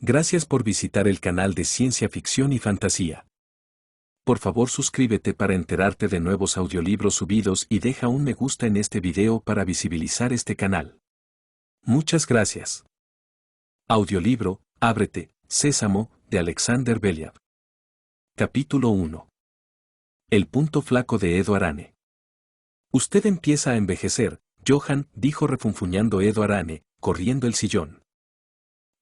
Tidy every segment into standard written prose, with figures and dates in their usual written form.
Gracias por visitar el canal de Ciencia Ficción y Fantasía. Por favor suscríbete para enterarte de nuevos audiolibros subidos y deja un me gusta en este video para visibilizar este canal. Muchas gracias. Audiolibro, Ábrete, Sésamo, de Alexander Belyaev. Capítulo 1. El punto flaco de Edo Arane. Usted empieza a envejecer, Johan, dijo refunfuñando Edo Arane, corriendo el sillón.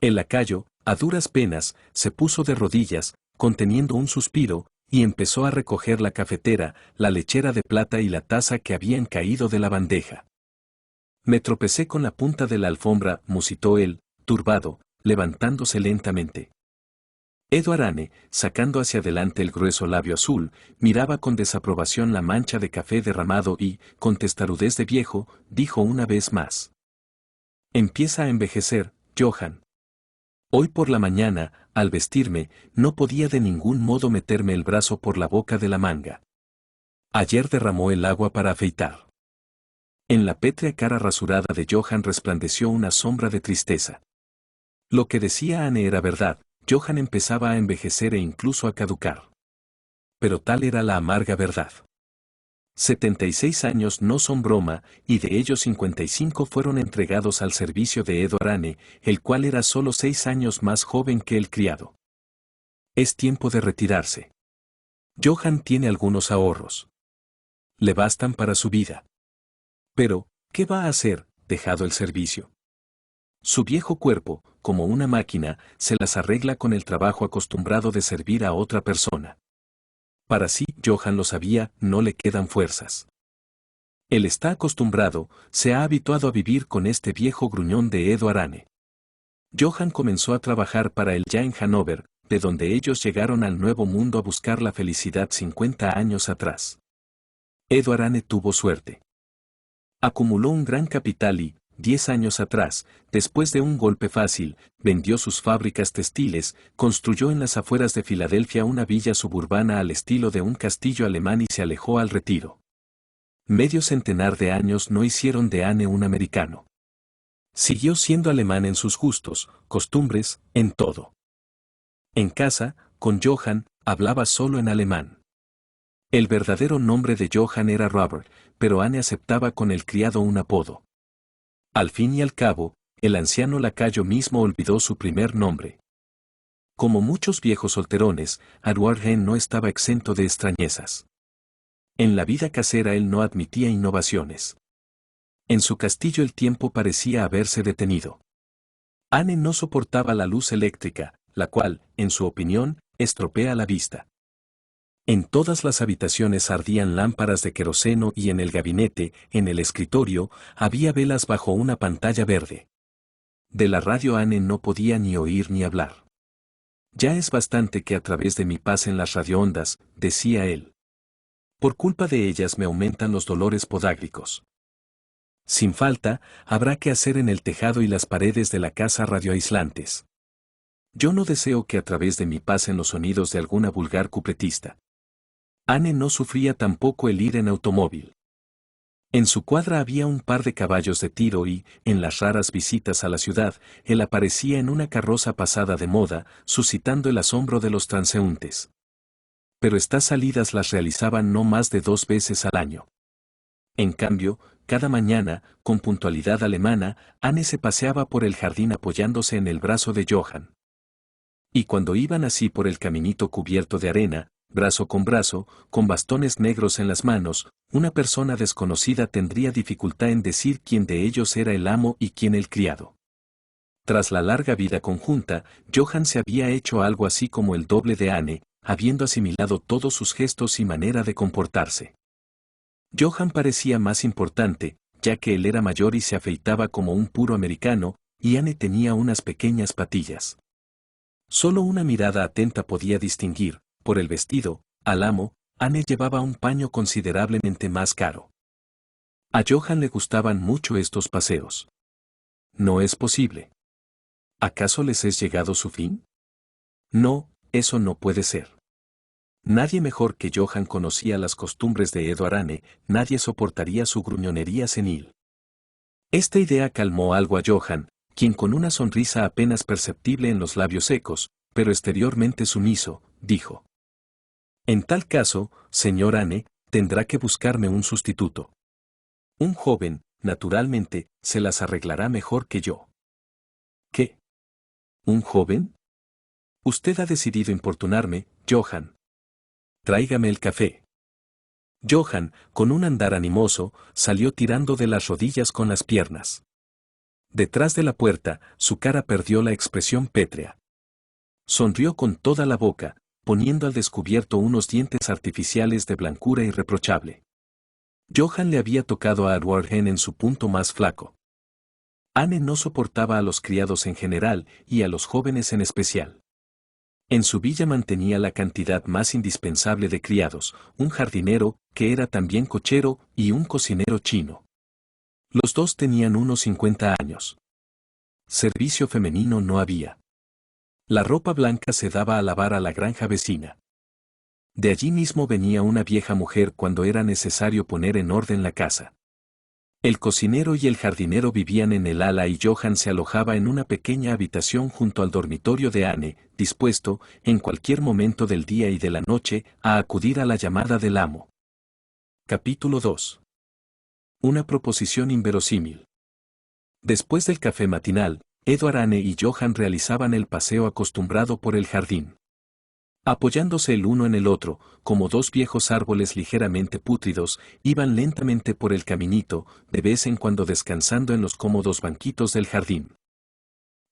El lacayo, a duras penas, se puso de rodillas, conteniendo un suspiro, y empezó a recoger la cafetera, la lechera de plata y la taza que habían caído de la bandeja. Me tropecé con la punta de la alfombra, musitó él, turbado, levantándose lentamente. Edo Arane, sacando hacia adelante el grueso labio azul, miraba con desaprobación la mancha de café derramado y, con testarudez de viejo, dijo una vez más. Empieza a envejecer, Johan. Hoy por la mañana, al vestirme, no podía de ningún modo meterme el brazo por la boca de la manga. Ayer derramó el agua para afeitar. En la pétrea cara rasurada de Johan resplandeció una sombra de tristeza. Lo que decía Anne era verdad, Johan empezaba a envejecer e incluso a caducar. Pero tal era la amarga verdad. 76 años no son broma, y de ellos 55 fueron entregados al servicio de Edo Arane, el cual era solo 6 años más joven que el criado. Es tiempo de retirarse. Johan tiene algunos ahorros. Le bastan para su vida. Pero, ¿qué va a hacer, dejado el servicio? Su viejo cuerpo, como una máquina, se las arregla con el trabajo acostumbrado de servir a otra persona. Para sí, Johan lo sabía, no le quedan fuerzas. Él está acostumbrado, se ha habituado a vivir con este viejo gruñón de Edo Arane. Johan comenzó a trabajar para él ya en Hannover, de donde ellos llegaron al Nuevo Mundo a buscar la felicidad 50 años atrás. Edo Arane tuvo suerte. Acumuló un gran capital y, 10 años atrás, después de un golpe fácil, vendió sus fábricas textiles, construyó en las afueras de Filadelfia una villa suburbana al estilo de un castillo alemán y se alejó al retiro. Medio centenar de años no hicieron de Anne un americano. Siguió siendo alemán en sus gustos, costumbres, en todo. En casa, con Johan, hablaba solo en alemán. El verdadero nombre de Johan era Robert, pero Anne aceptaba con el criado un apodo. Al fin y al cabo, el anciano lacayo mismo olvidó su primer nombre. Como muchos viejos solterones, Arwargen no estaba exento de extrañezas. En la vida casera él no admitía innovaciones. En su castillo el tiempo parecía haberse detenido. Anne no soportaba la luz eléctrica, la cual, en su opinión, estropea la vista. En todas las habitaciones ardían lámparas de queroseno y en el gabinete, en el escritorio, había velas bajo una pantalla verde. De la radio Anne no podía ni oír ni hablar. Ya es bastante que a través de mí pasen las radioondas, decía él. Por culpa de ellas me aumentan los dolores podágricos. Sin falta, habrá que hacer en el tejado y las paredes de la casa radioaislantes. Yo no deseo que a través de mí pasen los sonidos de alguna vulgar cupletista. Anne no sufría tampoco el ir en automóvil. En su cuadra había un par de caballos de tiro y, en las raras visitas a la ciudad, él aparecía en una carroza pasada de moda, suscitando el asombro de los transeúntes. Pero estas salidas las realizaban no más de 2 veces al año. En cambio, cada mañana, con puntualidad alemana, Anne se paseaba por el jardín apoyándose en el brazo de Johan. Y cuando iban así por el caminito cubierto de arena, brazo, con bastones negros en las manos, una persona desconocida tendría dificultad en decir quién de ellos era el amo y quién el criado. Tras la larga vida conjunta, Johan se había hecho algo así como el doble de Anne, habiendo asimilado todos sus gestos y manera de comportarse. Johan parecía más importante, ya que él era mayor y se afeitaba como un puro americano, y Anne tenía unas pequeñas patillas. Solo una mirada atenta podía distinguir, por el vestido, al amo. Anne llevaba un paño considerablemente más caro. A Johan le gustaban mucho estos paseos. No es posible. ¿Acaso les es llegado su fin? No, eso no puede ser. Nadie mejor que Johan conocía las costumbres de Edo Arane, nadie soportaría su gruñonería senil. Esta idea calmó algo a Johan, quien con una sonrisa apenas perceptible en los labios secos, pero exteriormente sumiso, dijo: En tal caso, señor Anne, tendrá que buscarme un sustituto. Un joven, naturalmente, se las arreglará mejor que yo. ¿Qué? ¿Un joven? Usted ha decidido importunarme, Johann. Tráigame el café. Johann, con un andar animoso, salió tirando de las rodillas con las piernas. Detrás de la puerta, su cara perdió la expresión pétrea. Sonrió con toda la boca, poniendo al descubierto unos dientes artificiales de blancura irreprochable. Johann le había tocado a Arwarhen en su punto más flaco. Anne no soportaba a los criados en general y a los jóvenes en especial. En su villa mantenía la cantidad más indispensable de criados, un jardinero, que era también cochero, y un cocinero chino. Los dos tenían unos 50 años. Servicio femenino no había. La ropa blanca se daba a lavar a la granja vecina. De allí mismo venía una vieja mujer cuando era necesario poner en orden la casa. El cocinero y el jardinero vivían en el ala y Johann se alojaba en una pequeña habitación junto al dormitorio de Anne, dispuesto, en cualquier momento del día y de la noche, a acudir a la llamada del amo. Capítulo 2. Una proposición inverosímil. Después del café matinal, Edward Anne y Johann realizaban el paseo acostumbrado por el jardín. Apoyándose el uno en el otro, como dos viejos árboles ligeramente pútridos, iban lentamente por el caminito, de vez en cuando descansando en los cómodos banquitos del jardín.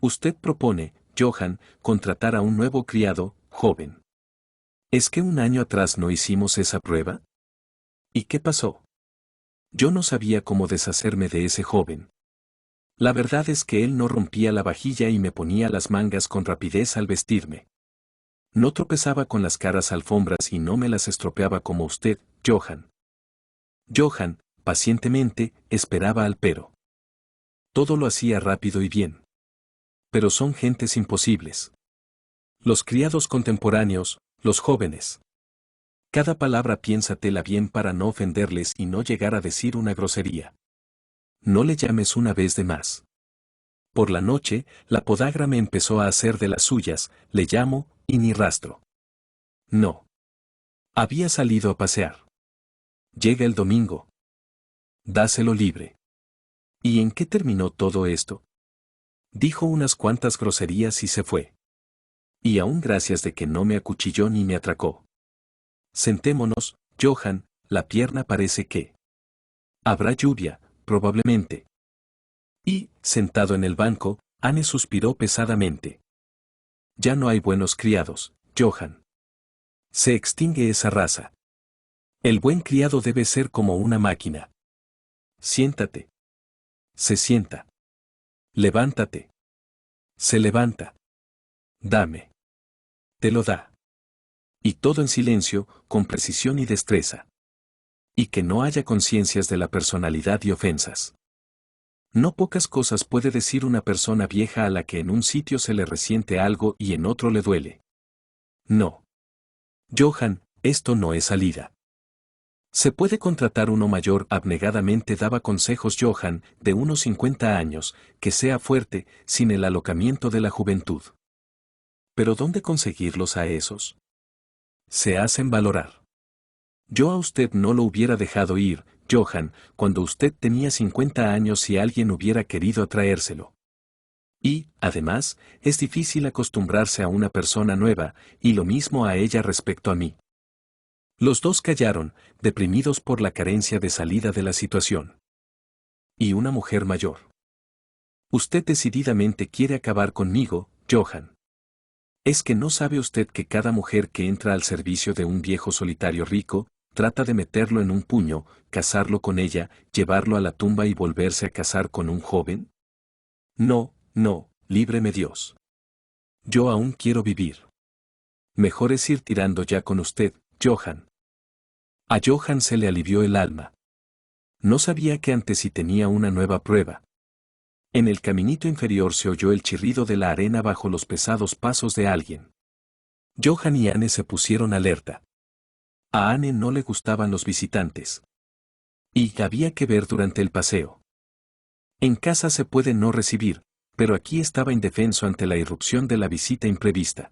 Usted propone, Johann, contratar a un nuevo criado, joven. ¿Es que un año atrás no hicimos esa prueba? ¿Y qué pasó? Yo no sabía cómo deshacerme de ese joven. La verdad es que él no rompía la vajilla y me ponía las mangas con rapidez al vestirme. No tropezaba con las caras alfombras y no me las estropeaba como usted, Johann. Johann, pacientemente, esperaba al pero. Todo lo hacía rápido y bien. Pero son gentes imposibles. Los criados contemporáneos, los jóvenes. Cada palabra piénsatela bien para no ofenderles y no llegar a decir una grosería. No le llames una vez de más. Por la noche, la podagra me empezó a hacer de las suyas, le llamo, y ni rastro. No. Había salido a pasear. Llega el domingo. Dáselo libre. ¿Y en qué terminó todo esto? Dijo unas cuantas groserías y se fue. Y aún gracias de que no me acuchilló ni me atracó. Sentémonos, Johann, la pierna parece que. Habrá lluvia, probablemente. Y, sentado en el banco, Anne suspiró pesadamente. Ya no hay buenos criados, Johann. Se extingue esa raza. El buen criado debe ser como una máquina. Siéntate. Se sienta. Levántate. Se levanta. Dame. Te lo da. Y todo en silencio, con precisión y destreza. Y que no haya conciencias de la personalidad y ofensas. No pocas cosas puede decir una persona vieja a la que en un sitio se le resiente algo y en otro le duele. No. Johann, esto no es salida. Se puede contratar uno mayor, abnegadamente daba consejos Johann, de unos 50 años, que sea fuerte, sin el alocamiento de la juventud. ¿Pero dónde conseguirlos a esos? Se hacen valorar. Yo a usted no lo hubiera dejado ir, Johann, cuando usted tenía 50 años si alguien hubiera querido atraérselo. Y, además, es difícil acostumbrarse a una persona nueva, y lo mismo a ella respecto a mí. Los dos callaron, deprimidos por la carencia de salida de la situación. Y una mujer mayor. Usted decididamente quiere acabar conmigo, Johann. ¿Es que no sabe usted que cada mujer que entra al servicio de un viejo solitario rico, trata de meterlo en un puño, casarlo con ella, llevarlo a la tumba y volverse a casar con un joven? No, no, líbreme Dios. Yo aún quiero vivir. Mejor es ir tirando ya con usted, Johann. A Johann se le alivió el alma. No sabía que antes sí tenía una nueva prueba. En el caminito inferior se oyó el chirrido de la arena bajo los pesados pasos de alguien. Johann y Anne se pusieron alerta. A Anne no le gustaban los visitantes. Y había que ver durante el paseo. En casa se puede no recibir, pero aquí estaba indefenso ante la irrupción de la visita imprevista.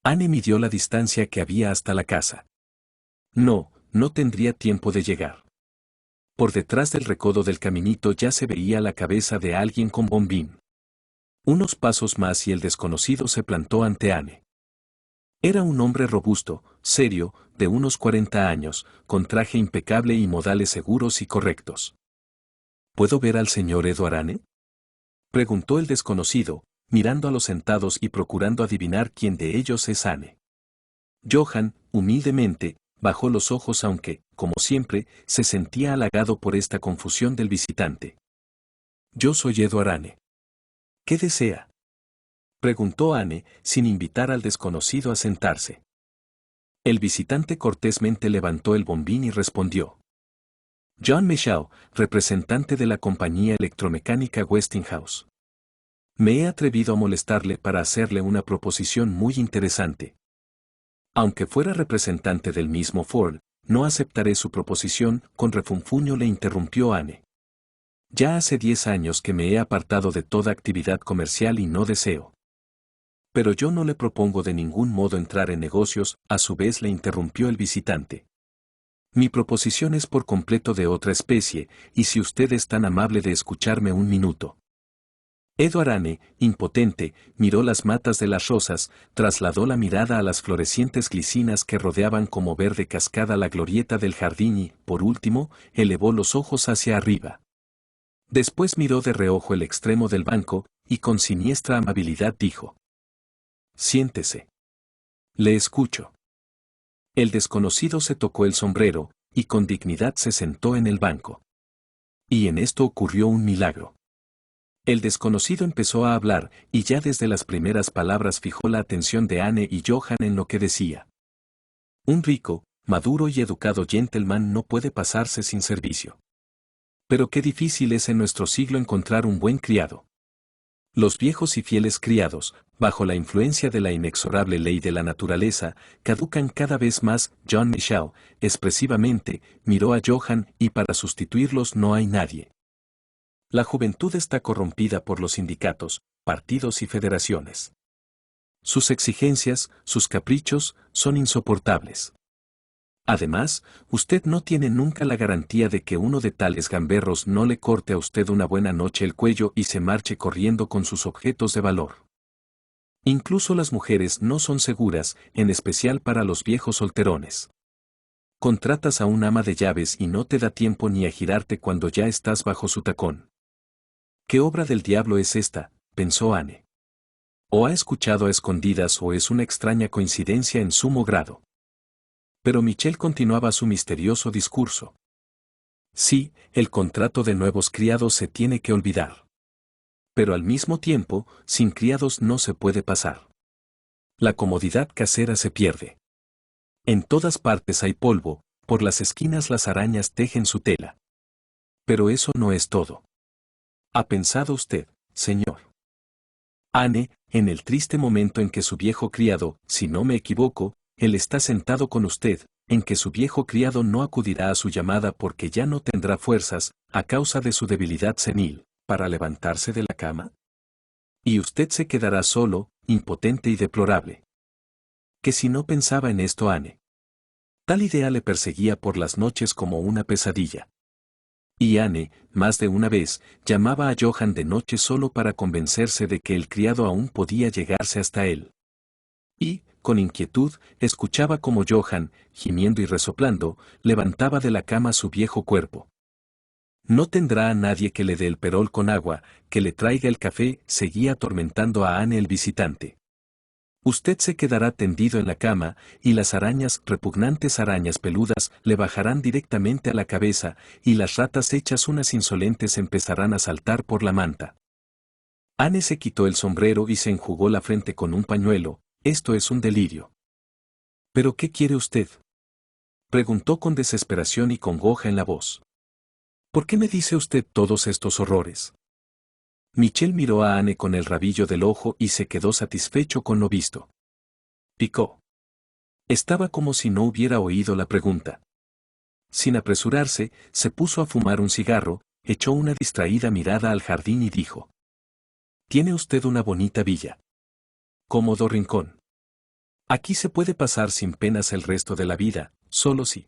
Anne midió la distancia que había hasta la casa. No tendría tiempo de llegar. Por detrás del recodo del caminito ya se veía la cabeza de alguien con bombín. Unos pasos más y el desconocido se plantó ante Anne. Era un hombre robusto, serio, de unos 40 años, con traje impecable y modales seguros y correctos. ¿Puedo ver al señor Edward Anne?, preguntó el desconocido, mirando a los sentados y procurando adivinar quién de ellos es Anne. Johann, humildemente, bajó los ojos aunque, como siempre, se sentía halagado por esta confusión del visitante. Yo soy Edward Anne. ¿Qué desea?, preguntó Anne, sin invitar al desconocido a sentarse. El visitante cortésmente levantó el bombín y respondió. John Michaud, representante de la compañía electromecánica Westinghouse. Me he atrevido a molestarle para hacerle una proposición muy interesante. Aunque fuera representante del mismo Ford, no aceptaré su proposición, con refunfuño le interrumpió Anne. Ya hace 10 años que me he apartado de toda actividad comercial y no deseo. Pero yo no le propongo de ningún modo entrar en negocios, a su vez le interrumpió el visitante. Mi proposición es por completo de otra especie, y si usted es tan amable de escucharme un minuto. Edward Anne, impotente, miró las matas de las rosas, trasladó la mirada a las florecientes glicinas que rodeaban como verde cascada la glorieta del jardín y, por último, elevó los ojos hacia arriba. Después miró de reojo el extremo del banco, y con siniestra amabilidad dijo. Siéntese. Le escucho. El desconocido se tocó el sombrero, y con dignidad se sentó en el banco. Y en esto ocurrió un milagro. El desconocido empezó a hablar, y ya desde las primeras palabras fijó la atención de Anne y Johann en lo que decía. Un rico, maduro y educado gentleman no puede pasarse sin servicio. Pero qué difícil es en nuestro siglo encontrar un buen criado. Los viejos y fieles criados, bajo la influencia de la inexorable ley de la naturaleza, caducan cada vez más. John Michaud, expresivamente, miró a Johann y para sustituirlos no hay nadie. La juventud está corrompida por los sindicatos, partidos y federaciones. Sus exigencias, sus caprichos, son insoportables. Además, usted no tiene nunca la garantía de que uno de tales gamberros no le corte a usted una buena noche el cuello y se marche corriendo con sus objetos de valor. Incluso las mujeres no son seguras, en especial para los viejos solterones. Contratas a un ama de llaves y no te da tiempo ni a girarte cuando ya estás bajo su tacón. ¿Qué obra del diablo es esta?, pensó Anne. O ha escuchado a escondidas o es una extraña coincidencia en sumo grado. Pero Michel continuaba su misterioso discurso. Sí, el contrato de nuevos criados se tiene que olvidar. Pero al mismo tiempo, sin criados no se puede pasar. La comodidad casera se pierde. En todas partes hay polvo, por las esquinas las arañas tejen su tela. Pero eso no es todo. ¿Ha pensado usted, señor Anne, en el triste momento en que su viejo criado, si no me equivoco, él está sentado con usted, en que su viejo criado no acudirá a su llamada porque ya no tendrá fuerzas, a causa de su debilidad senil, para levantarse de la cama? Y usted se quedará solo, impotente y deplorable. Que si no pensaba en esto Anne. Tal idea le perseguía por las noches como una pesadilla. Y Anne, más de una vez, llamaba a Johann de noche solo para convencerse de que el criado aún podía llegarse hasta él. Y, con inquietud, escuchaba como Johann, gimiendo y resoplando, levantaba de la cama su viejo cuerpo. No tendrá a nadie que le dé el perol con agua, que le traiga el café, seguía atormentando a Anne el visitante. Usted se quedará tendido en la cama, y las arañas, repugnantes arañas peludas, le bajarán directamente a la cabeza, y las ratas hechas unas insolentes empezarán a saltar por la manta. Anne se quitó el sombrero y se enjugó la frente con un pañuelo. Esto es un delirio. ¿Pero qué quiere usted?, preguntó con desesperación y congoja en la voz. ¿Por qué me dice usted todos estos horrores? Michel miró a Anne con el rabillo del ojo y se quedó satisfecho con lo visto. Picó. Estaba como si no hubiera oído la pregunta. Sin apresurarse, se puso a fumar un cigarro, echó una distraída mirada al jardín y dijo. Tiene usted una bonita villa. Cómodo rincón. Aquí se puede pasar sin penas el resto de la vida, solo si.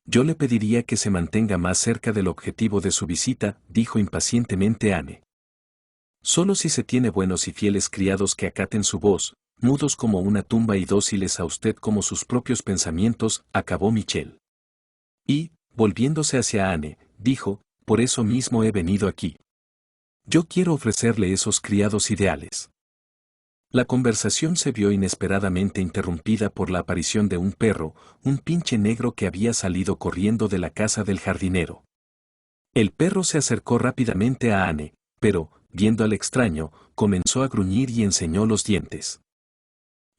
Yo le pediría que se mantenga más cerca del objetivo de su visita, dijo impacientemente Anne. Solo si se tiene buenos y fieles criados que acaten su voz, mudos como una tumba y dóciles a usted como sus propios pensamientos, acabó Michel. Y, volviéndose hacia Anne, dijo, por eso mismo he venido aquí. Yo quiero ofrecerle esos criados ideales. La conversación se vio inesperadamente interrumpida por la aparición de un perro, un pinche negro que había salido corriendo de la casa del jardinero. El perro se acercó rápidamente a Anne, pero, viendo al extraño, comenzó a gruñir y enseñó los dientes.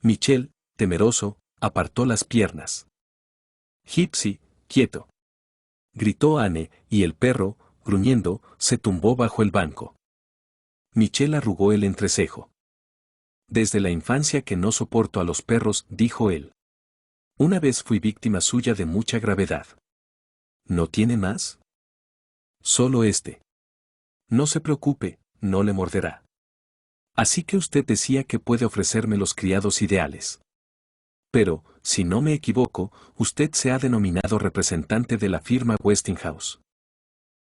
Michel, temeroso, apartó las piernas. Gypsy, quieto. Gritó Anne, y el perro, gruñendo, se tumbó bajo el banco. Michel arrugó el entrecejo. Desde la infancia que no soporto a los perros, dijo él. Una vez fui víctima suya de mucha gravedad. ¿No tiene más? Solo este. No se preocupe, no le morderá. Así que usted decía que puede ofrecerme los criados ideales. Pero, si no me equivoco, usted se ha denominado representante de la firma Westinghouse.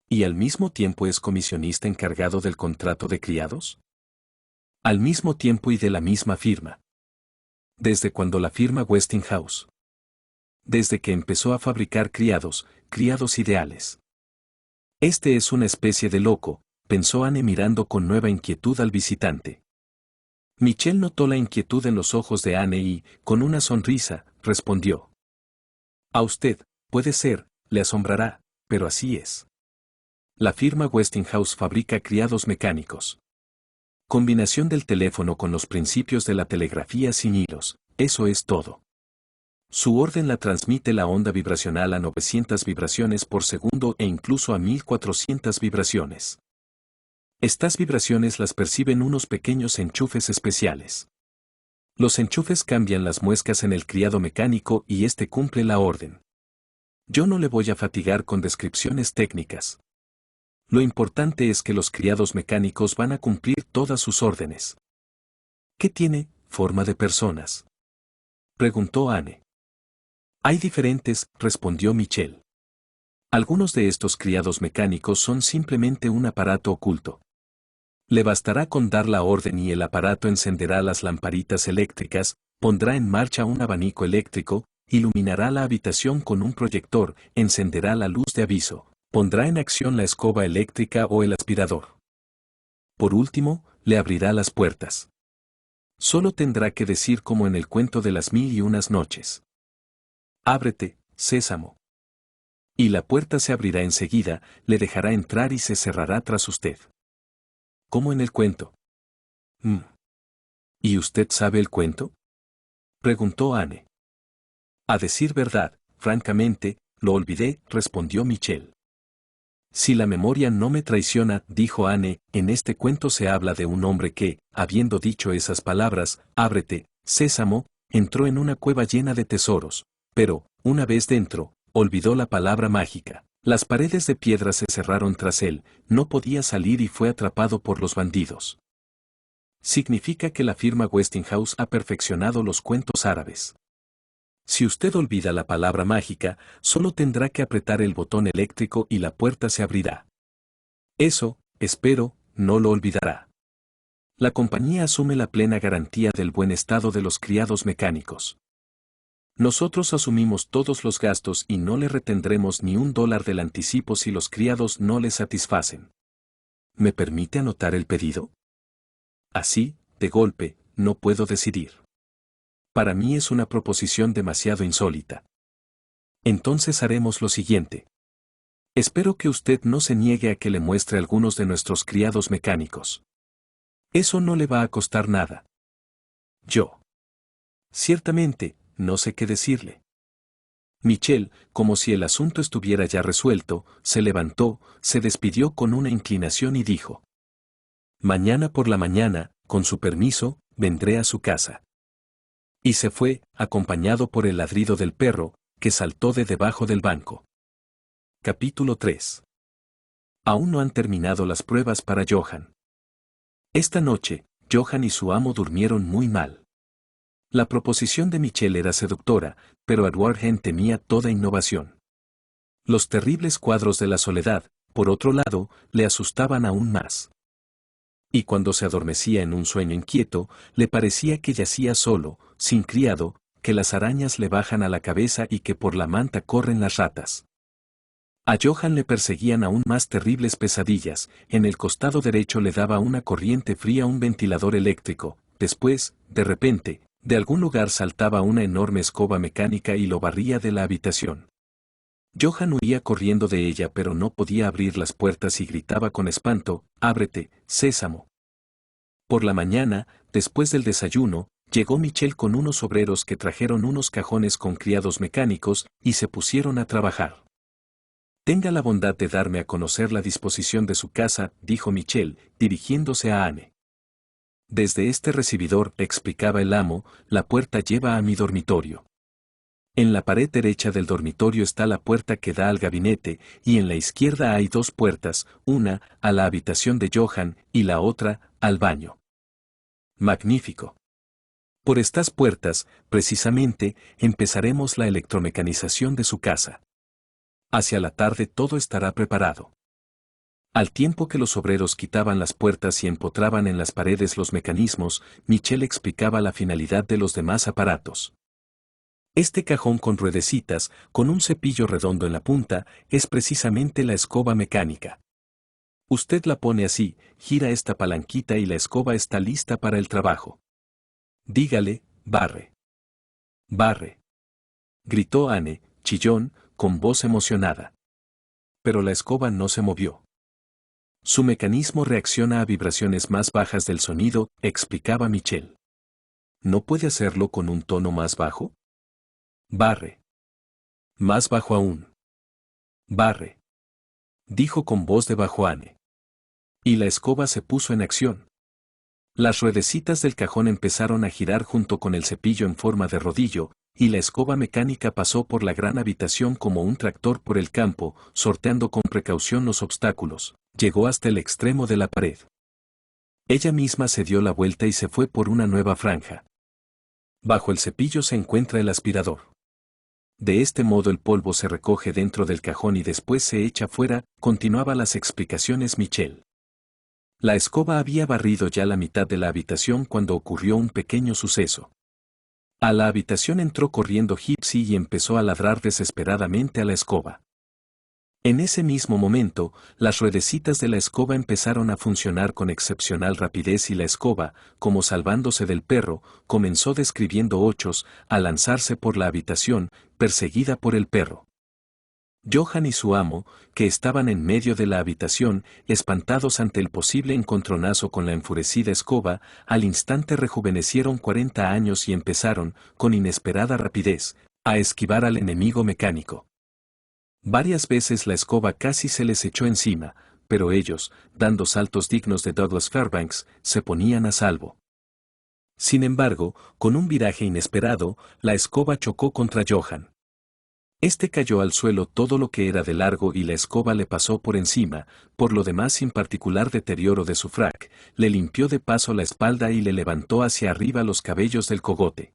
¿Y al mismo tiempo es comisionista encargado del contrato de criados? Al mismo tiempo y de la misma firma. ¿Desde cuándo la firma Westinghouse? Desde que empezó a fabricar criados ideales. Este es una especie de loco, pensó Anne mirando con nueva inquietud al visitante. Michel notó la inquietud en los ojos de Anne y, con una sonrisa, respondió. A usted, puede ser, le asombrará, pero así es. La firma Westinghouse fabrica criados mecánicos. Combinación del teléfono con los principios de la telegrafía sin hilos, eso es todo. Su orden la transmite la onda vibracional a 900 vibraciones por segundo e incluso a 1400 vibraciones. Estas vibraciones las perciben unos pequeños enchufes especiales. Los enchufes cambian las muescas en el criado mecánico y este cumple la orden. Yo no le voy a fatigar con descripciones técnicas. Lo importante es que los criados mecánicos van a cumplir todas sus órdenes. ¿Qué tiene, forma de personas? Preguntó Anne. Hay diferentes, respondió Michel. Algunos de estos criados mecánicos son simplemente un aparato oculto. Le bastará con dar la orden y el aparato encenderá las lamparitas eléctricas, pondrá en marcha un abanico eléctrico, iluminará la habitación con un proyector, encenderá la luz de aviso, pondrá en acción la escoba eléctrica o el aspirador. Por último, le abrirá las puertas. Solo tendrá que decir como en el cuento de las 1001 noches. Ábrete, sésamo. Y la puerta se abrirá enseguida, le dejará entrar y se cerrará tras usted. ¿Cómo en el cuento? ¿Y usted sabe el cuento? Preguntó Anne. A decir verdad, francamente, lo olvidé, respondió Michel. Si la memoria no me traiciona, dijo Anne, en este cuento se habla de un hombre que, habiendo dicho esas palabras, ábrete, sésamo, entró en una cueva llena de tesoros, pero, una vez dentro, olvidó la palabra mágica. Las paredes de piedra se cerraron tras él, no podía salir y fue atrapado por los bandidos. Significa que la firma Westinghouse ha perfeccionado los cuentos árabes. Si usted olvida la palabra mágica, solo tendrá que apretar el botón eléctrico y la puerta se abrirá. Eso, espero, no lo olvidará. La compañía asume la plena garantía del buen estado de los criados mecánicos. Nosotros asumimos todos los gastos y no le retendremos ni $1 del anticipo si los criados no le satisfacen. ¿Me permite anotar el pedido? Así, de golpe, no puedo decidir. Para mí es una proposición demasiado insólita. Entonces haremos lo siguiente. Espero que usted no se niegue a que le muestre algunos de nuestros criados mecánicos. Eso no le va a costar nada. Yo. Ciertamente, no sé qué decirle. Michel, como si el asunto estuviera ya resuelto, se levantó, se despidió con una inclinación y dijo. Mañana por la mañana, con su permiso, vendré a su casa. Y se fue, acompañado por el ladrido del perro, que saltó de debajo del banco. Capítulo 3. Aún no han terminado las pruebas para Johan. Esta noche, Johann y su amo durmieron muy mal. La proposición de Michel era seductora, pero Edward Hen temía toda innovación. Los terribles cuadros de la soledad, por otro lado, le asustaban aún más. Y cuando se adormecía en un sueño inquieto, le parecía que yacía solo, sin criado, que las arañas le bajan a la cabeza y que por la manta corren las ratas. A Johann le perseguían aún más terribles pesadillas, en el costado derecho le daba una corriente fría un ventilador eléctrico, después, de repente, de algún lugar saltaba una enorme escoba mecánica y lo barría de la habitación. Johann huía corriendo de ella pero no podía abrir las puertas y gritaba con espanto, «¡Ábrete, Sésamo!». Por la mañana, después del desayuno, llegó Michel con unos obreros que trajeron unos cajones con criados mecánicos y se pusieron a trabajar. «Tenga la bondad de darme a conocer la disposición de su casa», dijo Michel, dirigiéndose a Anne. «Desde este recibidor», explicaba el amo, «la puerta lleva a mi dormitorio. En la pared derecha del dormitorio está la puerta que da al gabinete, y en la izquierda hay dos puertas, una, a la habitación de Johann, y la otra, al baño». «Magnífico. Por estas puertas, precisamente, empezaremos la electromecanización de su casa. Hacia la tarde todo estará preparado». Al tiempo que los obreros quitaban las puertas y empotraban en las paredes los mecanismos, Michel explicaba la finalidad de los demás aparatos. Este cajón con ruedecitas, con un cepillo redondo en la punta, es precisamente la escoba mecánica. Usted la pone así, gira esta palanquita y la escoba está lista para el trabajo. Dígale, barre. Barre. Gritó Anne, chillón, con voz emocionada. Pero la escoba no se movió. Su mecanismo reacciona a vibraciones más bajas del sonido, explicaba Michel. ¿No puede hacerlo con un tono más bajo? Barre. Más bajo aún. Barre. Dijo con voz de bajo Anne. Y la escoba se puso en acción. Las ruedecitas del cajón empezaron a girar junto con el cepillo en forma de rodillo, y la escoba mecánica pasó por la gran habitación como un tractor por el campo, sorteando con precaución los obstáculos. Llegó hasta el extremo de la pared. Ella misma se dio la vuelta y se fue por una nueva franja. Bajo el cepillo se encuentra el aspirador. De este modo el polvo se recoge dentro del cajón y después se echa fuera, continuaba las explicaciones Michel. La escoba había barrido ya la mitad de la habitación cuando ocurrió un pequeño suceso. A la habitación entró corriendo Gypsy y empezó a ladrar desesperadamente a la escoba. En ese mismo momento, las ruedecitas de la escoba empezaron a funcionar con excepcional rapidez y la escoba, como salvándose del perro, comenzó describiendo ochos, a lanzarse por la habitación, perseguida por el perro. Johann y su amo, que estaban en medio de la habitación, espantados ante el posible encontronazo con la enfurecida escoba, al instante rejuvenecieron 40 años y empezaron, con inesperada rapidez, a esquivar al enemigo mecánico. Varias veces la escoba casi se les echó encima, pero ellos, dando saltos dignos de Douglas Fairbanks, se ponían a salvo. Sin embargo, con un viraje inesperado, la escoba chocó contra Johann. Este cayó al suelo todo lo que era de largo y la escoba le pasó por encima, por lo demás sin particular deterioro de su frac, le limpió de paso la espalda y le levantó hacia arriba los cabellos del cogote.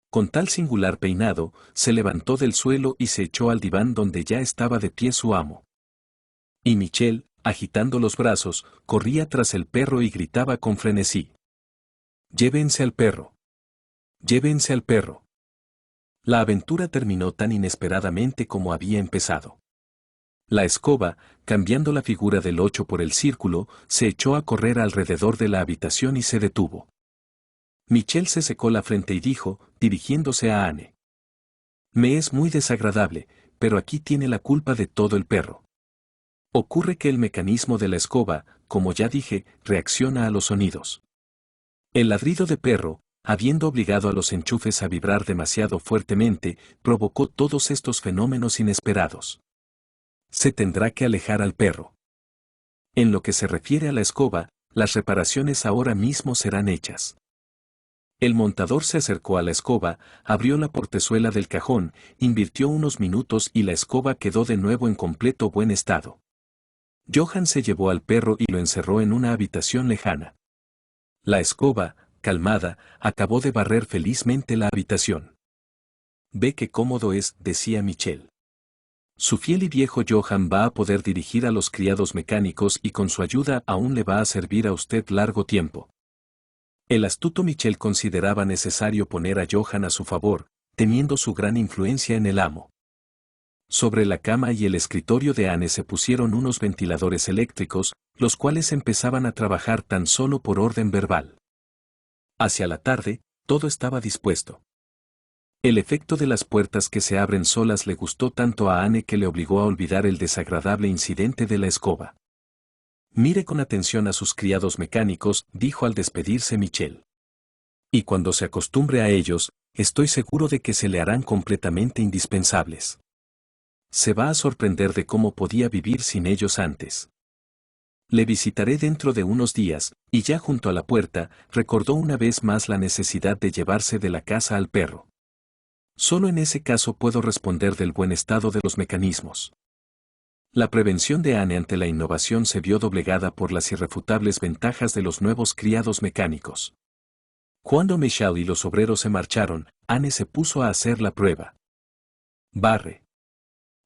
Con tal singular peinado, se levantó del suelo y se echó al diván donde ya estaba de pie su amo. Y Michel, agitando los brazos, corría tras el perro y gritaba con frenesí. «¡Llévense al perro! ¡Llévense al perro!». La aventura terminó tan inesperadamente como había empezado. La escoba, cambiando la figura del 8 por el círculo, se echó a correr alrededor de la habitación y se detuvo. Michel se secó la frente y dijo, dirigiéndose a Anne. «Me es muy desagradable, pero aquí tiene la culpa de todo el perro. Ocurre que el mecanismo de la escoba, como ya dije, reacciona a los sonidos. El ladrido de perro, habiendo obligado a los enchufes a vibrar demasiado fuertemente, provocó todos estos fenómenos inesperados. Se tendrá que alejar al perro. En lo que se refiere a la escoba, las reparaciones ahora mismo serán hechas». El montador se acercó a la escoba, abrió la portezuela del cajón, invirtió unos minutos y la escoba quedó de nuevo en completo buen estado. Johann se llevó al perro y lo encerró en una habitación lejana. La escoba, calmada, acabó de barrer felizmente la habitación. «Ve qué cómodo es», decía Michelle. Su fiel y viejo Johan va a poder dirigir a los criados mecánicos y con su ayuda aún le va a servir a usted largo tiempo. El astuto Michelle consideraba necesario poner a Johan a su favor, teniendo su gran influencia en el amo. Sobre la cama y el escritorio de Anne se pusieron unos ventiladores eléctricos, los cuales empezaban a trabajar tan solo por orden verbal. Hacia la tarde, todo estaba dispuesto. El efecto de las puertas que se abren solas le gustó tanto a Anne que le obligó a olvidar el desagradable incidente de la escoba. «Mire con atención a sus criados mecánicos», dijo al despedirse Michelle. «Y cuando se acostumbre a ellos, estoy seguro de que se le harán completamente indispensables. Se va a sorprender de cómo podía vivir sin ellos antes. Le visitaré dentro de unos días», y ya junto a la puerta, recordó una vez más la necesidad de llevarse de la casa al perro. «Solo en ese caso puedo responder del buen estado de los mecanismos». La prevención de Anne ante la innovación se vio doblegada por las irrefutables ventajas de los nuevos criados mecánicos. Cuando Michelle y los obreros se marcharon, Anne se puso a hacer la prueba. «Barre»,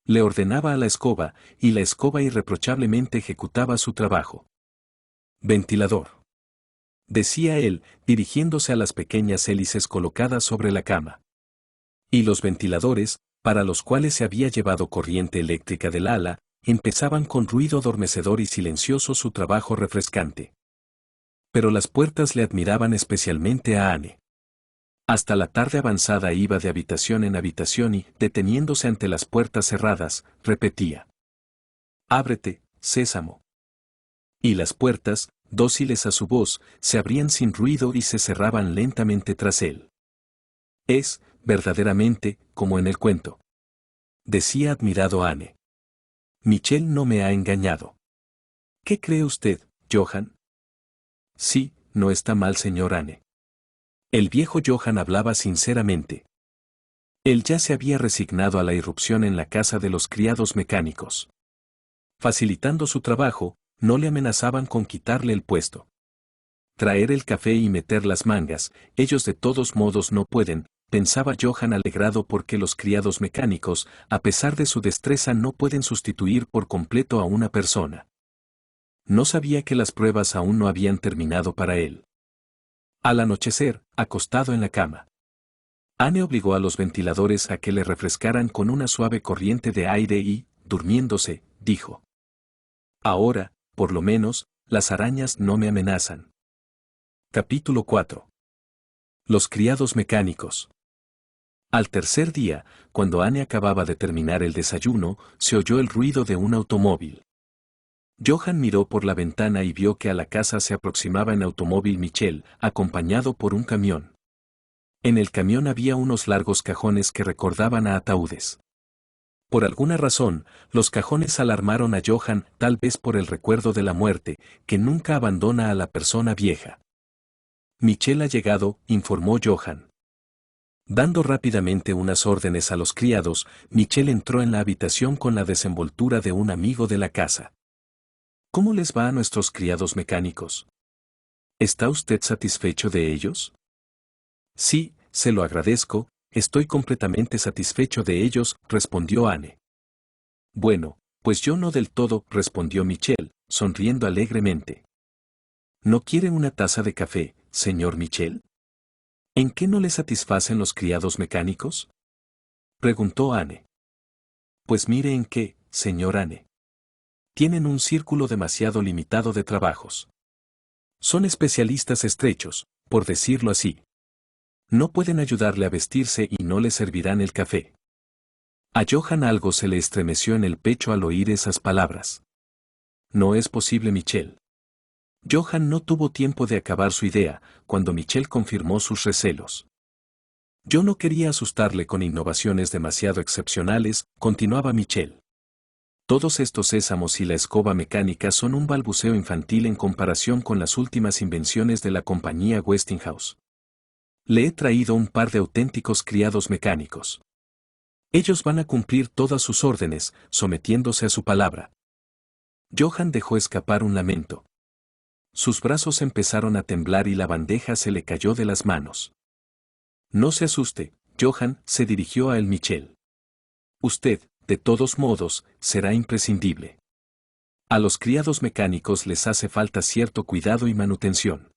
le ordenaba a la escoba, y la escoba irreprochablemente ejecutaba su trabajo. «Ventilador», decía él, dirigiéndose a las pequeñas hélices colocadas sobre la cama. Y los ventiladores, para los cuales se había llevado corriente eléctrica del ala, empezaban con ruido adormecedor y silencioso su trabajo refrescante. Pero las puertas le admiraban especialmente a Anne. Hasta la tarde avanzada iba de habitación en habitación y, deteniéndose ante las puertas cerradas, repetía: «Ábrete, sésamo». Y las puertas, dóciles a su voz, se abrían sin ruido y se cerraban lentamente tras él. «Es, verdaderamente, como en el cuento», decía admirado Anne. «Michelle no me ha engañado». «¿Qué cree usted, Johan?» «Sí, no está mal, señor Anne». El viejo Johan hablaba sinceramente. Él ya se había resignado a la irrupción en la casa de los criados mecánicos. Facilitando su trabajo, no le amenazaban con quitarle el puesto. Traer el café y meter las mangas, ellos de todos modos no pueden, pensaba Johan alegrado porque los criados mecánicos, a pesar de su destreza, no pueden sustituir por completo a una persona. No sabía que las pruebas aún no habían terminado para él. Al anochecer, acostado en la cama, Anne obligó a los ventiladores a que le refrescaran con una suave corriente de aire y, durmiéndose, dijo: «Ahora, por lo menos, las arañas no me amenazan». Capítulo 4. Los criados mecánicos. Al tercer día, cuando Anne acababa de terminar el desayuno, se oyó el ruido de un automóvil. Johan miró por la ventana y vio que a la casa se aproximaba en automóvil Michelle, acompañado por un camión. En el camión había unos largos cajones que recordaban a ataúdes. Por alguna razón, los cajones alarmaron a Johan, tal vez por el recuerdo de la muerte, que nunca abandona a la persona vieja. «Michelle ha llegado», informó Johan. Dando rápidamente unas órdenes a los criados, Michelle entró en la habitación con la desenvoltura de un amigo de la casa. «¿Cómo les va a nuestros criados mecánicos? ¿Está usted satisfecho de ellos?» «Sí, se lo agradezco, estoy completamente satisfecho de ellos», respondió Anne. «Bueno, pues yo no del todo», respondió Michelle, sonriendo alegremente. «¿No quiere una taza de café, señor Michelle?» «¿En qué no le satisfacen los criados mecánicos?», preguntó Anne. «Pues mire en qué, señor Anne. Tienen un círculo demasiado limitado de trabajos. Son especialistas estrechos, por decirlo así. No pueden ayudarle a vestirse y no le servirán el café». A Johan algo se le estremeció en el pecho al oír esas palabras. «No es posible, Michelle». Johan no tuvo tiempo de acabar su idea, cuando Michelle confirmó sus recelos. «Yo no quería asustarle con innovaciones demasiado excepcionales», continuaba Michelle. «Todos estos sésamos y la escoba mecánica son un balbuceo infantil en comparación con las últimas invenciones de la compañía Westinghouse. Le he traído un par de auténticos criados mecánicos. Ellos van a cumplir todas sus órdenes, sometiéndose a su palabra». Johan dejó escapar un lamento. Sus brazos empezaron a temblar y la bandeja se le cayó de las manos. No se asuste, Johann, se dirigió a él Michel. Usted, de todos modos, será imprescindible. A los criados mecánicos les hace falta cierto cuidado y manutención.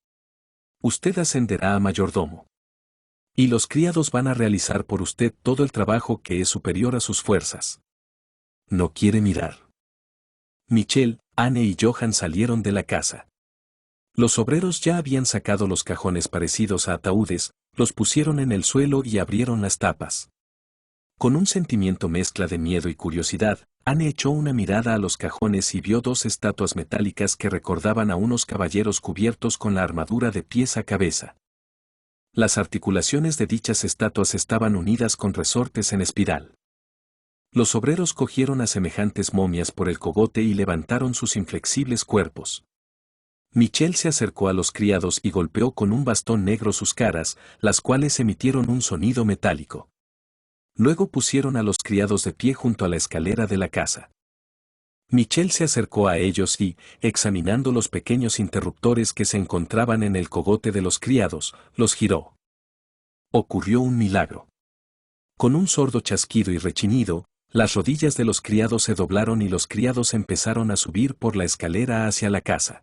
Usted ascenderá a mayordomo. Y los criados van a realizar por usted todo el trabajo que es superior a sus fuerzas. No quiere mirar. Michel, Anne y Johann salieron de la casa. Los obreros ya habían sacado los cajones parecidos a ataúdes, los pusieron en el suelo y abrieron las tapas. Con un sentimiento mezcla de miedo y curiosidad, Anne echó una mirada a los cajones y vio dos estatuas metálicas que recordaban a unos caballeros cubiertos con la armadura de pies a cabeza. Las articulaciones de dichas estatuas estaban unidas con resortes en espiral. Los obreros cogieron a semejantes momias por el cogote y levantaron sus inflexibles cuerpos. Michel se acercó a los criados y golpeó con un bastón negro sus caras, las cuales emitieron un sonido metálico. Luego pusieron a los criados de pie junto a la escalera de la casa. Michel se acercó a ellos y, examinando los pequeños interruptores que se encontraban en el cogote de los criados, los giró. Ocurrió un milagro. Con un sordo chasquido y rechinido, las rodillas de los criados se doblaron y los criados empezaron a subir por la escalera hacia la casa.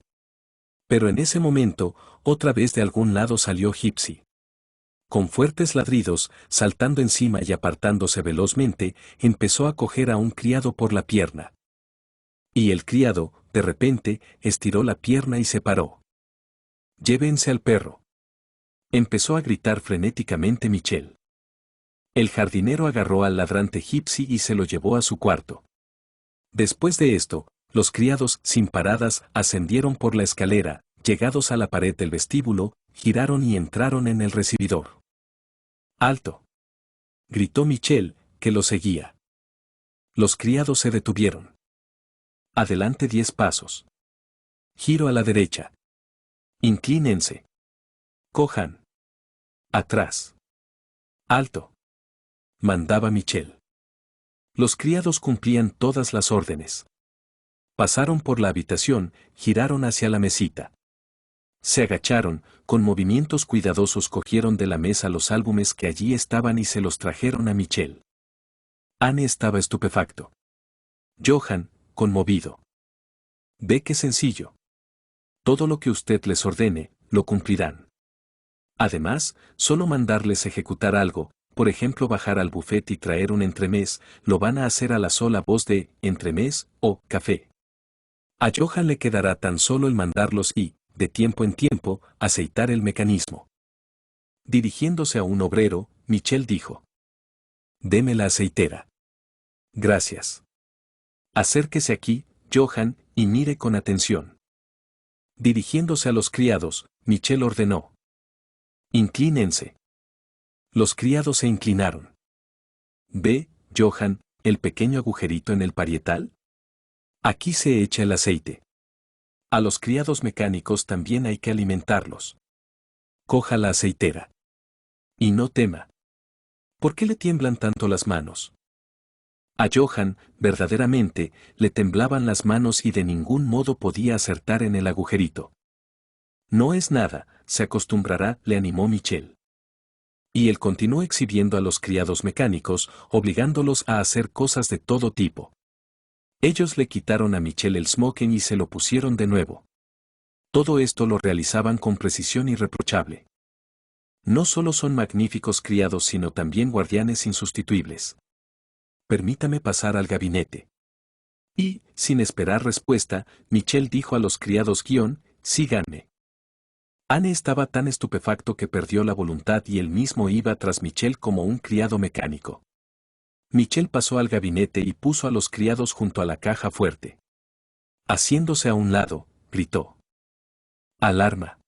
Pero en ese momento, otra vez de algún lado salió Gypsy. Con fuertes ladridos, saltando encima y apartándose velozmente, empezó a coger a un criado por la pierna. Y el criado, de repente, estiró la pierna y se paró. «Llévense al perro», empezó a gritar frenéticamente Michel. El jardinero agarró al ladrante Gypsy y se lo llevó a su cuarto. Después de esto, los criados, sin paradas, ascendieron por la escalera, llegados a la pared del vestíbulo, giraron y entraron en el recibidor. «¡Alto!», gritó Michel, que lo seguía. Los criados se detuvieron. «Adelante 10 pasos. Giro a la derecha. Inclínense. Cojan. Atrás. Alto», mandaba Michel. Los criados cumplían todas las órdenes. Pasaron por la habitación, giraron hacia la mesita. Se agacharon, con movimientos cuidadosos cogieron de la mesa los álbumes que allí estaban y se los trajeron a Michel. Anne estaba estupefacto. Johann, conmovido. «Ve qué sencillo. Todo lo que usted les ordene, lo cumplirán. Además, solo mandarles ejecutar algo, por ejemplo bajar al buffet y traer un entremés, lo van a hacer a la sola voz de entremés o café. A Johann le quedará tan solo el mandarlos y, de tiempo en tiempo, aceitar el mecanismo». Dirigiéndose a un obrero, Michel dijo: «Deme la aceitera». «Gracias. Acérquese aquí, Johann, y mire con atención». Dirigiéndose a los criados, Michel ordenó: «Inclínense». Los criados se inclinaron. «¿Ve, Johann, el pequeño agujerito en el parietal? Aquí se echa el aceite. A los criados mecánicos también hay que alimentarlos. Coja la aceitera. Y no tema. ¿Por qué le tiemblan tanto las manos?». A Johann, verdaderamente, le temblaban las manos y de ningún modo podía acertar en el agujerito. «No es nada, se acostumbrará», le animó Michel. Y él continuó exhibiendo a los criados mecánicos, obligándolos a hacer cosas de todo tipo. Ellos le quitaron a Michel el smoking y se lo pusieron de nuevo. Todo esto lo realizaban con precisión irreprochable. No solo son magníficos criados sino también guardianes insustituibles. «Permítame pasar al gabinete». Y, sin esperar respuesta, Michel dijo a los criados: «Síganme». Anne estaba tan estupefacto que perdió la voluntad y él mismo iba tras Michel como un criado mecánico. Michel pasó al gabinete y puso a los criados junto a la caja fuerte. Haciéndose a un lado, gritó: «¡Alarma!».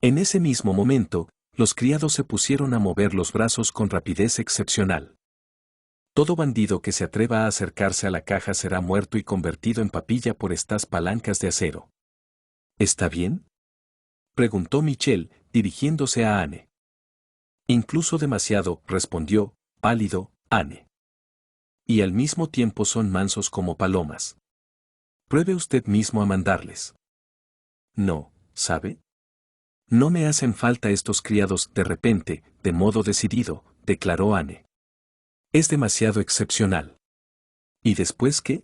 En ese mismo momento, los criados se pusieron a mover los brazos con rapidez excepcional. «Todo bandido que se atreva a acercarse a la caja será muerto y convertido en papilla por estas palancas de acero». «¿Está bien?», preguntó Michel, dirigiéndose a Anne. «Incluso demasiado», respondió, pálido, Anne. «Y al mismo tiempo son mansos como palomas. Pruebe usted mismo a mandarles». No, ¿sabe? No me hacen falta estos criados de repente, de modo decidido, declaró Anne. Es demasiado excepcional. ¿Y después qué?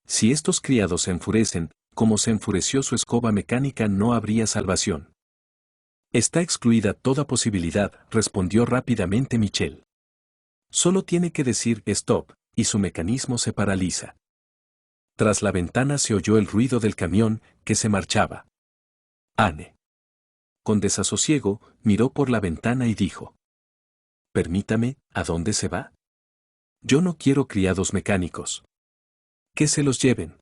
Si estos criados se enfurecen, como se enfureció su escoba mecánica, no habría salvación. Está excluida toda posibilidad, respondió rápidamente Michelle. Solo tiene que decir stop, y su mecanismo se paraliza. Tras la ventana se oyó el ruido del camión, que se marchaba. Anne, con desasosiego, miró por la ventana y dijo: Permítame, ¿a dónde se va? Yo no quiero criados mecánicos. Que se los lleven.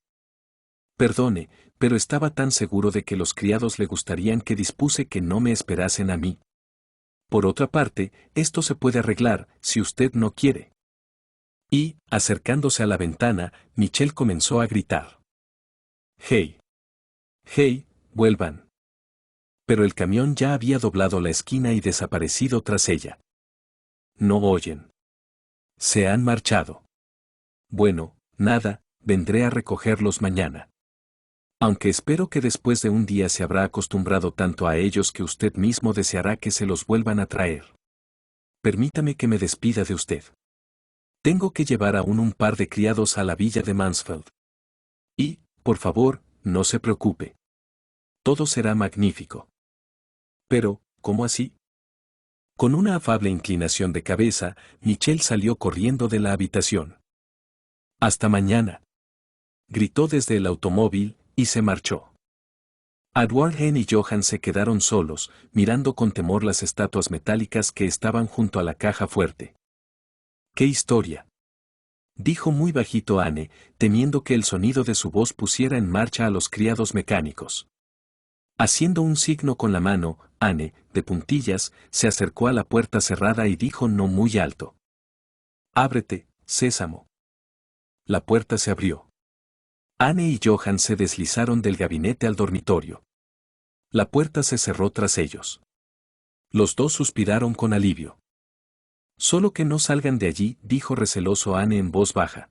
Perdone, pero estaba tan seguro de que los criados le gustarían que dispuse que no me esperasen a mí. Por otra parte, esto se puede arreglar, si usted no quiere. Y, acercándose a la ventana, Michelle comenzó a gritar. ¡Hey! ¡Hey, vuelvan! Pero el camión ya había doblado la esquina y desaparecido tras ella. No oyen. Se han marchado. Bueno, nada, vendré a recogerlos mañana. Aunque espero que después de un día se habrá acostumbrado tanto a ellos que usted mismo deseará que se los vuelvan a traer. Permítame que me despida de usted. Tengo que llevar aún un par de criados a la villa de Mansfield. Y, por favor, no se preocupe. Todo será magnífico. Pero, ¿cómo así? Con una afable inclinación de cabeza, Michelle salió corriendo de la habitación. Hasta mañana. Gritó desde el automóvil, y se marchó. Adwarhen y Johan se quedaron solos, mirando con temor las estatuas metálicas que estaban junto a la caja fuerte. ¡Qué historia!, dijo muy bajito Anne, temiendo que el sonido de su voz pusiera en marcha a los criados mecánicos. Haciendo un signo con la mano, Anne, de puntillas, se acercó a la puerta cerrada y dijo no muy alto: «Ábrete, Sésamo». La puerta se abrió. Anne y Johan se deslizaron del gabinete al dormitorio. La puerta se cerró tras ellos. Los dos suspiraron con alivio. «Solo que no salgan de allí», dijo receloso Anne en voz baja.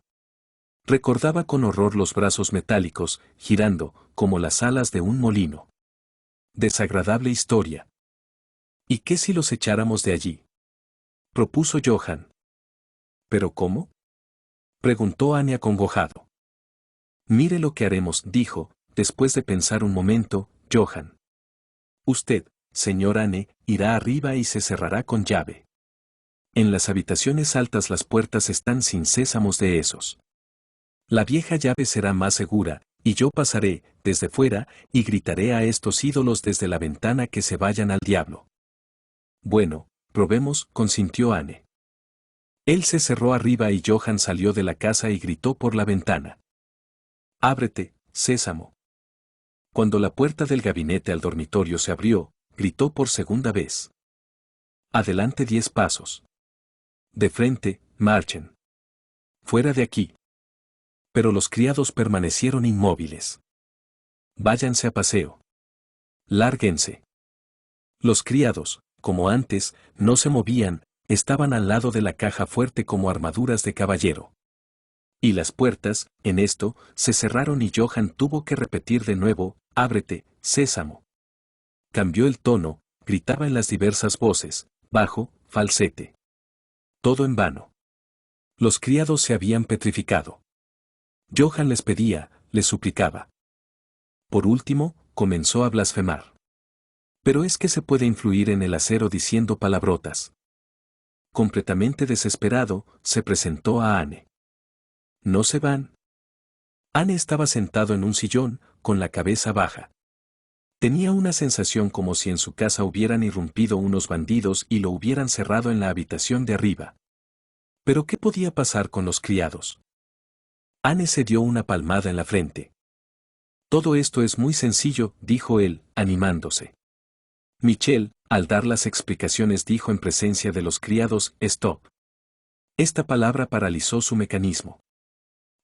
Recordaba con horror los brazos metálicos, girando, como las alas de un molino. Desagradable historia. ¿Y qué si los echáramos de allí?, propuso Johan. ¿Pero cómo?, preguntó Anne acongojado. «Mire lo que haremos», dijo, después de pensar un momento, Johan. «Usted, señor Anne, irá arriba y se cerrará con llave. En las habitaciones altas las puertas están sin sésamos de esos. La vieja llave será más segura, y yo pasaré, desde fuera, y gritaré a estos ídolos desde la ventana que se vayan al diablo». «Bueno, probemos», consintió Anne. Él se cerró arriba y Johan salió de la casa y gritó por la ventana: «Ábrete, Sésamo». Cuando la puerta del gabinete al dormitorio se abrió, gritó por segunda vez: «Adelante 10 pasos. De frente, marchen. Fuera de aquí». Pero los criados permanecieron inmóviles. «Váyanse a paseo. Lárguense». Los criados, como antes, no se movían, estaban al lado de la caja fuerte como armaduras de caballero. Y las puertas, en esto, se cerraron y Johan tuvo que repetir de nuevo: «Ábrete, Sésamo». Cambió el tono, gritaba en las diversas voces, bajo, falsete. Todo en vano. Los criados se habían petrificado. Johan les pedía, les suplicaba. Por último, comenzó a blasfemar. Pero es que se puede influir en el acero diciendo palabrotas. Completamente desesperado, se presentó a Anne. «¿No se van?». Anne estaba sentado en un sillón, con la cabeza baja. Tenía una sensación como si en su casa hubieran irrumpido unos bandidos y lo hubieran cerrado en la habitación de arriba. ¿Pero qué podía pasar con los criados? Anne se dio una palmada en la frente. «Todo esto es muy sencillo», dijo él, animándose. Michelle, al dar las explicaciones, dijo en presencia de los criados: «Stop». Esta palabra paralizó su mecanismo.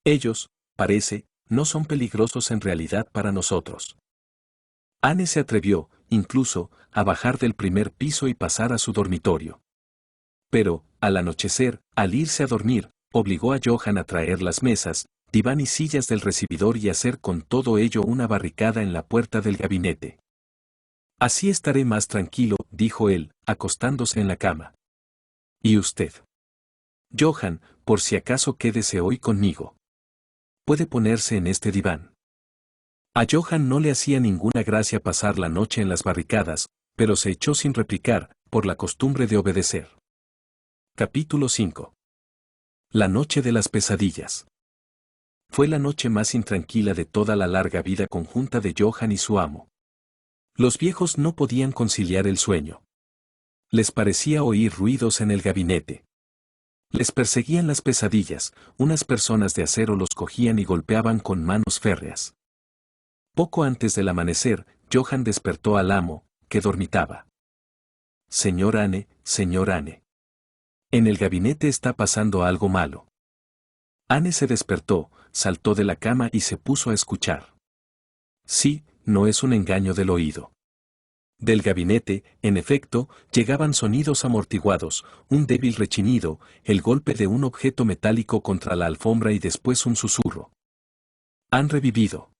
«Ellos, parece, no son peligrosos en realidad para nosotros». Anne se atrevió, incluso, a bajar del primer piso y pasar a su dormitorio. Pero, al anochecer, al irse a dormir, obligó a Johan a traer las mesas, diván y sillas del recibidor y hacer con todo ello una barricada en la puerta del gabinete. Así estaré más tranquilo, dijo él, acostándose en la cama. ¿Y usted? Johann, por si acaso quédese hoy conmigo. Puede ponerse en este diván. A Johann no le hacía ninguna gracia pasar la noche en las barricadas, pero se echó sin replicar, por la costumbre de obedecer. Capítulo 5. La noche de las pesadillas. Fue la noche más intranquila de toda la larga vida conjunta de Johann y su amo. Los viejos no podían conciliar el sueño. Les parecía oír ruidos en el gabinete. Les perseguían las pesadillas, unas personas de acero los cogían y golpeaban con manos férreas. Poco antes del amanecer, Johann despertó al amo, que dormitaba. Señor Anne. En el gabinete está pasando algo malo. Anne se despertó, saltó de la cama y se puso a escuchar. Sí, no es un engaño del oído. Del gabinete, en efecto, llegaban sonidos amortiguados, un débil rechinido, el golpe de un objeto metálico contra la alfombra y después un susurro. Han revivido.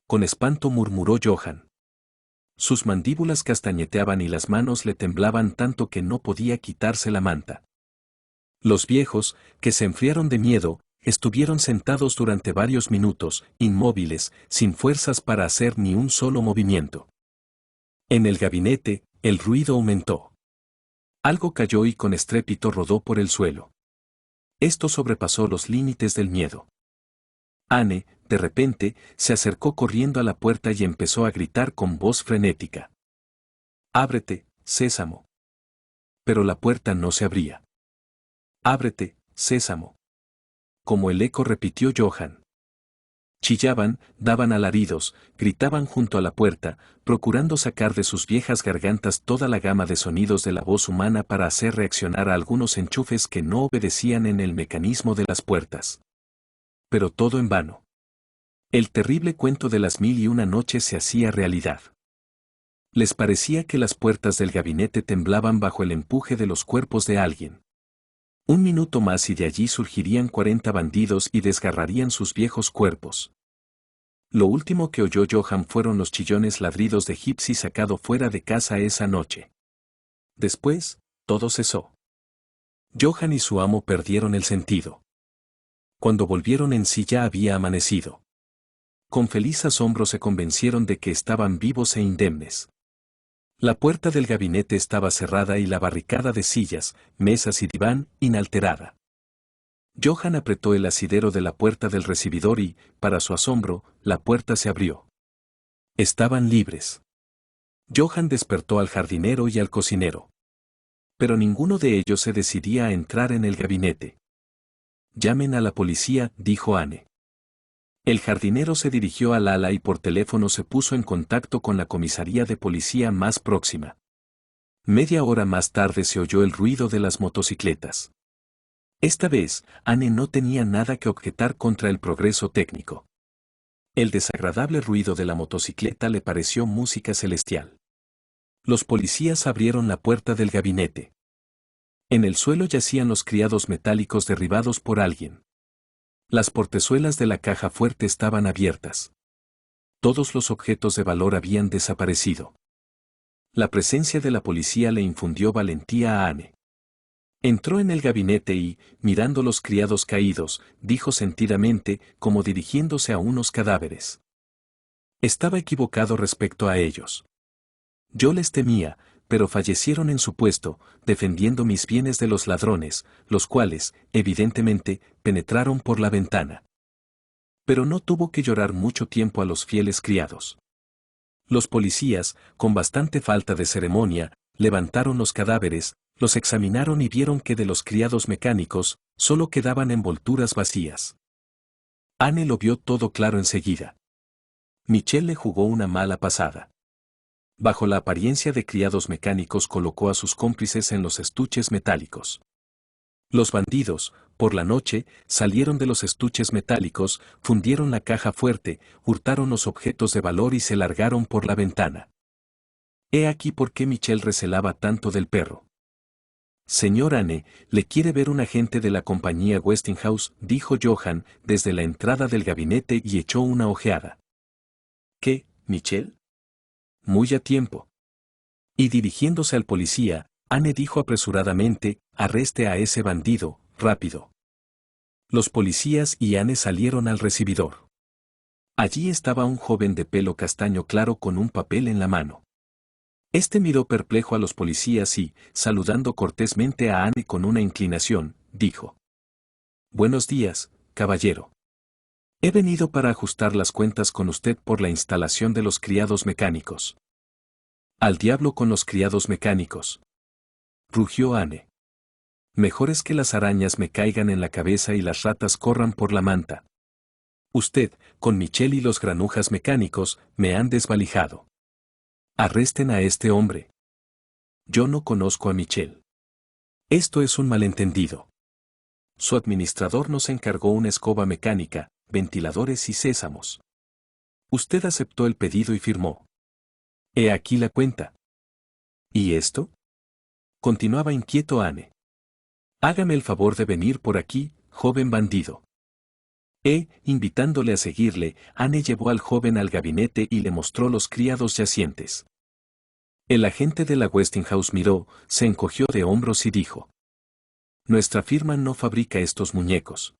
Con espanto murmuró Johann. Sus mandíbulas castañeteaban y las manos le temblaban tanto que no podía quitarse la manta. Los viejos, que se enfriaron de miedo, estuvieron sentados durante varios minutos, inmóviles, sin fuerzas para hacer ni un solo movimiento. En el gabinete, el ruido aumentó. Algo cayó y con estrépito rodó por el suelo. Esto sobrepasó los límites del miedo. Anne, de repente, se acercó corriendo a la puerta y empezó a gritar con voz frenética. «Ábrete, Sésamo». Pero la puerta no se abría. «Ábrete, Sésamo». Como el eco repitió Johann. Chillaban, daban alaridos, gritaban junto a la puerta, procurando sacar de sus viejas gargantas toda la gama de sonidos de la voz humana para hacer reaccionar a algunos enchufes que no obedecían en el mecanismo de las puertas. Pero todo en vano. El terrible cuento de las 1001 noches se hacía realidad. Les parecía que las puertas del gabinete temblaban bajo el empuje de los cuerpos de alguien. Un minuto más y de allí surgirían 40 bandidos y desgarrarían sus viejos cuerpos. Lo último que oyó Johann fueron los chillones ladridos de Gypsy sacado fuera de casa esa noche. Después, todo cesó. Johann y su amo perdieron el sentido. Cuando volvieron en sí ya había amanecido. Con feliz asombro se convencieron de que estaban vivos e indemnes. La puerta del gabinete estaba cerrada y la barricada de sillas, mesas y diván, inalterada. Johann apretó el asidero de la puerta del recibidor y, para su asombro, la puerta se abrió. Estaban libres. Johann despertó al jardinero y al cocinero. Pero ninguno de ellos se decidía a entrar en el gabinete. «Llamen a la policía», dijo Anne. El jardinero se dirigió al ala y por teléfono se puso en contacto con la comisaría de policía más próxima. Media hora más tarde se oyó el ruido de las motocicletas. Esta vez, Anne no tenía nada que objetar contra el progreso técnico. El desagradable ruido de la motocicleta le pareció música celestial. Los policías abrieron la puerta del gabinete. En el suelo yacían los criados metálicos derribados por alguien. Las portezuelas de la caja fuerte estaban abiertas. Todos los objetos de valor habían desaparecido. La presencia de la policía le infundió valentía a Anne. Entró en el gabinete y, mirando los criados caídos, dijo sentidamente, como dirigiéndose a unos cadáveres. Estaba equivocado respecto a ellos. Yo les temía, pero fallecieron en su puesto, defendiendo mis bienes de los ladrones, los cuales, evidentemente, penetraron por la ventana. Pero no tuvo que llorar mucho tiempo a los fieles criados. Los policías, con bastante falta de ceremonia, levantaron los cadáveres, los examinaron y vieron que de los criados mecánicos, solo quedaban envolturas vacías. Anne lo vio todo claro enseguida. Michel le jugó una mala pasada. Bajo la apariencia de criados mecánicos colocó a sus cómplices en los estuches metálicos. Los bandidos, por la noche, salieron de los estuches metálicos, fundieron la caja fuerte, hurtaron los objetos de valor y se largaron por la ventana. He aquí por qué Michel recelaba tanto del perro. Señor Anne, le quiere ver un agente de la compañía Westinghouse, dijo Johann desde la entrada del gabinete y echó una ojeada. ¿Qué, Michelle? Muy a tiempo. Y dirigiéndose al policía, Anne dijo apresuradamente, arreste a ese bandido, rápido. Los policías y Anne salieron al recibidor. Allí estaba un joven de pelo castaño claro con un papel en la mano. Este miró perplejo a los policías y, saludando cortésmente a Anne con una inclinación, dijo: Buenos días, caballero. He venido para ajustar las cuentas con usted por la instalación de los criados mecánicos. Al diablo con los criados mecánicos, rugió Anne. Mejor es que las arañas me caigan en la cabeza y las ratas corran por la manta. Usted, con Michelle y los granujas mecánicos, me han desvalijado. Arresten a este hombre. Yo no conozco a Michelle. Esto es un malentendido. Su administrador nos encargó una escoba mecánica, ventiladores y sésamos. Usted aceptó el pedido y firmó. He aquí la cuenta. ¿Y esto? Continuaba inquieto Anne. Hágame el favor de venir por aquí, joven bandido. Invitándole a seguirle, Anne llevó al joven al gabinete y le mostró los criados yacientes. El agente de la Westinghouse miró, se encogió de hombros y dijo: Nuestra firma no fabrica estos muñecos.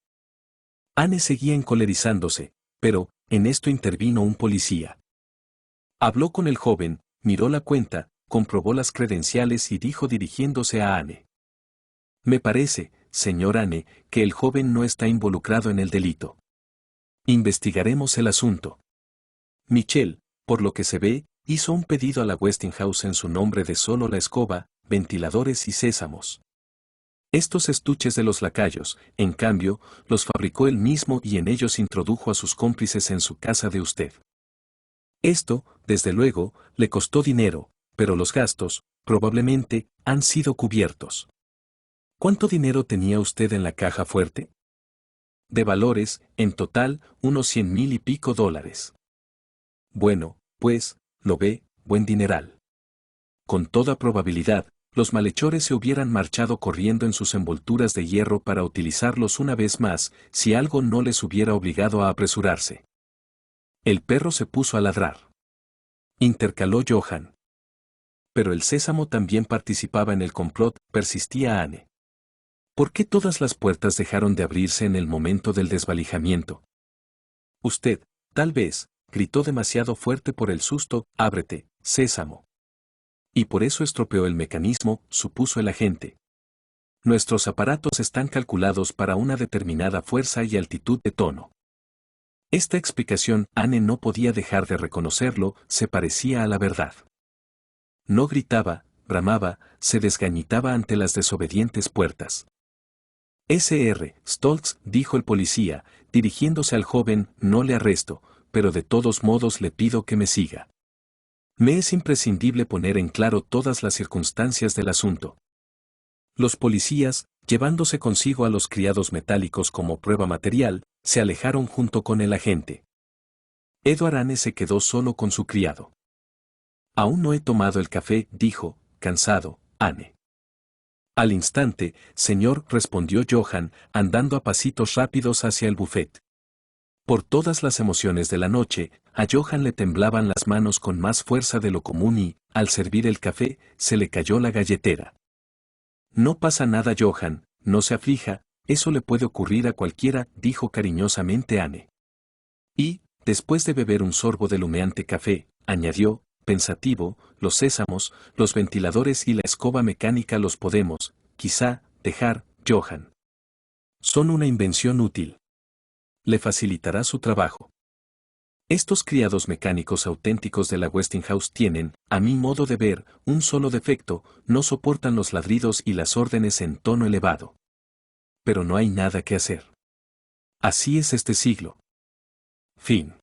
Anne seguía encolerizándose, pero, en esto intervino un policía. Habló con el joven, miró la cuenta, comprobó las credenciales y dijo dirigiéndose a Anne: Me parece, señor Anne, que el joven no está involucrado en el delito. Investigaremos el asunto. Michelle, por lo que se ve, hizo un pedido a la Westinghouse en su nombre de solo la escoba, ventiladores y sésamos. Estos estuches de los lacayos, en cambio, los fabricó él mismo y en ellos introdujo a sus cómplices en su casa de usted. Esto, desde luego, le costó dinero, pero los gastos, probablemente, han sido cubiertos. ¿Cuánto dinero tenía usted en la caja fuerte? De valores, en total, unos 100,000 y pico dólares. Bueno, pues, lo ve, buen dineral. Con toda probabilidad, los malhechores se hubieran marchado corriendo en sus envolturas de hierro para utilizarlos una vez más, si algo no les hubiera obligado a apresurarse. El perro se puso a ladrar. Intercaló Johann. Pero el sésamo también participaba en el complot, persistía Anne. ¿Por qué todas las puertas dejaron de abrirse en el momento del desvalijamiento? Usted, tal vez, gritó demasiado fuerte por el susto: ábrete, sésamo. Y por eso estropeó el mecanismo, supuso el agente. Nuestros aparatos están calculados para una determinada fuerza y altitud de tono. Esta explicación, Anne no podía dejar de reconocerlo, se parecía a la verdad. No gritaba, bramaba, se desgañitaba ante las desobedientes puertas. Sr. Stoltz, dijo el policía, dirigiéndose al joven, no le arresto, pero de todos modos le pido que me siga. Me es imprescindible poner en claro todas las circunstancias del asunto. Los policías, llevándose consigo a los criados metálicos como prueba material, se alejaron junto con el agente. Edward Anne se quedó solo con su criado. Aún no he tomado el café, dijo, cansado, Anne. Al instante, señor, respondió Johann, andando a pasitos rápidos hacia el buffet. Por todas las emociones de la noche, a Johann le temblaban las manos con más fuerza de lo común y, al servir el café, se le cayó la galletera. No pasa nada, Johann, no se aflija, eso le puede ocurrir a cualquiera, dijo cariñosamente Anne. Y, después de beber un sorbo del humeante café, añadió, pensativo, los sésamos, los ventiladores y la escoba mecánica los podemos, quizá, dejar, Johann. Son una invención útil. Le facilitará su trabajo. Estos criados mecánicos auténticos de la Westinghouse tienen, a mi modo de ver, un solo defecto: no soportan los ladridos y las órdenes en tono elevado. Pero no hay nada que hacer. Así es este siglo. Fin.